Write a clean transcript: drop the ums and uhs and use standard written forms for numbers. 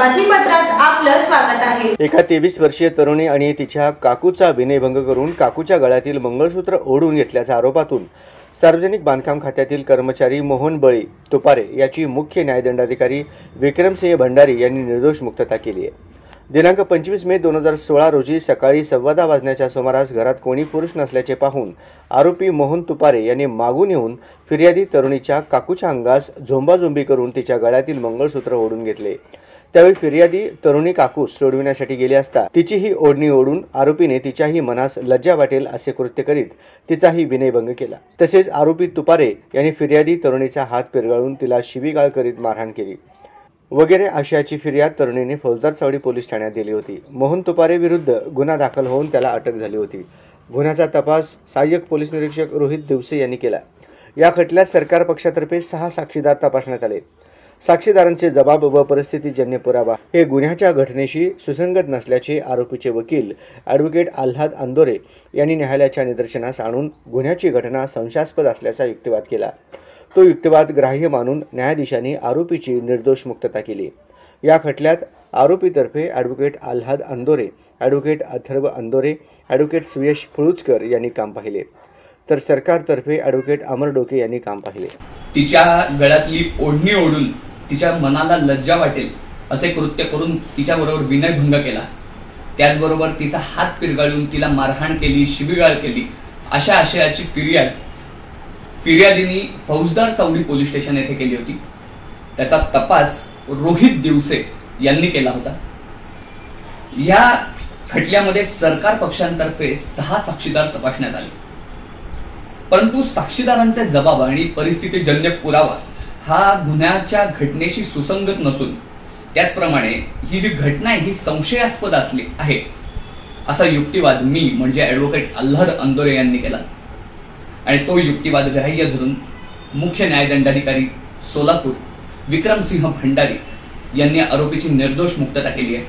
बातमीपत्रात आपलं स्वागत आहे। एका 23 वर्षीय तरुणी आणि तिच्या काकूचा विनयभंग करून काकूच्या गळ्यातील मंगळसूत्र ओढून घेतल्याच्या आरोपातून सार्वजनिक बांधकाम खात्यातील कर्मचारी मोहन बळी तुपारे याची मुख्य न्यायदंडाधिकारी विक्रमसिंह भंडारी यांनी निर्दोष मुक्तता केली आहे। दिनांक 25 मे 2016 रोजी सकाळी 10:15 वाजण्याच्या सुमारास घरात कोणी पुरुष नसल्याचे पाहून आरोपी मोहन तुपारे यांनी मागून येऊन फिर्यादी तरुणीच्या काकूच्या अंगास झोंबाझोंबी करून तिच्या गळ्यातील मंगळसूत्र ओढून घेतले। त्यावेळी फिर्यादी तरुणी काकूस सोडविण्यासाठी गेली असता तिचीही ओढणी ओढून आरोपीने तिच्याही मनास लज्जा वाटेल असे कृत्य करीत तिचाही विनयभंग केला। तसेच आरोपी तुपारे यांनी फिर्यादी तरुणीचा हात पिरगाळून तिला शिवीगाळ करीत मारहाण केली वगैरे आशयाची फिर्याद तरुणीने फौजदार चावडी पोलीस ठाण्यात दिली होती। मोहन तुपारे विरुद्ध गुन्हा दाखल होऊन त्याला अटक झाली होती। गुन्ह्याचा तपास सहाय्यक पोलीस निरीक्षक रोहित दिवसे यांनी केला। या खटल्यात सरकार पक्षातर्फे 6 साक्षीदार तपासण्यात आले। साक्षीदारांचे जबाब व परिस्थितीजन्य पुरावा हे गुन्ह्याच्या घटनेशी सुसंगत नसल्याचे आरोपीचे वकील ॲडव्होकेट आल्हाद अंदोरे यांनी न्यायालयाच्या निदर्शनास आणून गुन्ह्याची घटना संशयास्पद असल्याचा युक्तिवाद केला। तो युक्तिवाद ग्राह्य मानून न्यायाधीशांनी आरोपीची निर्दोष मुक्तता केली। या खटल्यात आरोपीतर्फे ॲडव्होकेट आल्हाद अंदोरे, ॲडव्होकेट अथर्व अंदोरे, ॲडव्होकेट सुयश फुळुचकर यांनी काम पाहिले, तर सरकारतर्फे ॲडव्होकेट अमर डोके यांनी काम पाहिले। तिच्या गळ्यातली ओढणी ओढून तिच्या मनाला लज्जा वाटेल असे कृत्य करून तिच्याबरोबर विनयभंग केला। त्याचबरोबर तिचा हात पिरगाळून तिला मारहाण केली, शिवीगाळ केली अशा आशयाची फिर्यादीने फौजदार चावडी पोलीस स्टेशन येथे केली होती। त्याचा तपास रोहित दिवसे यांनी केला होता। या खटल्यामध्ये सरकार पक्षांतर्फे 6 साक्षीदार तपासण्यात आले, परंतु साक्षीदारांचे जबाब आणि परिस्थितीजन्य पुरावा हा गुन्ह्याच्या घटनेशी सुसंगत नसून त्याचप्रमाणे ही जी घटना आहे ही संशयास्पद असली आहे असा युक्तिवाद मी म्हणजे ॲडव्होकेट आल्हाद अंदोरे यांनी केला आणि तो युक्तिवाद ग्राह्य धरून मुख्य न्यायदंडाधिकारी सोलापूर विक्रमसिंह भंडारी यांनी आरोपीची निर्दोष मुक्तता केली आहे।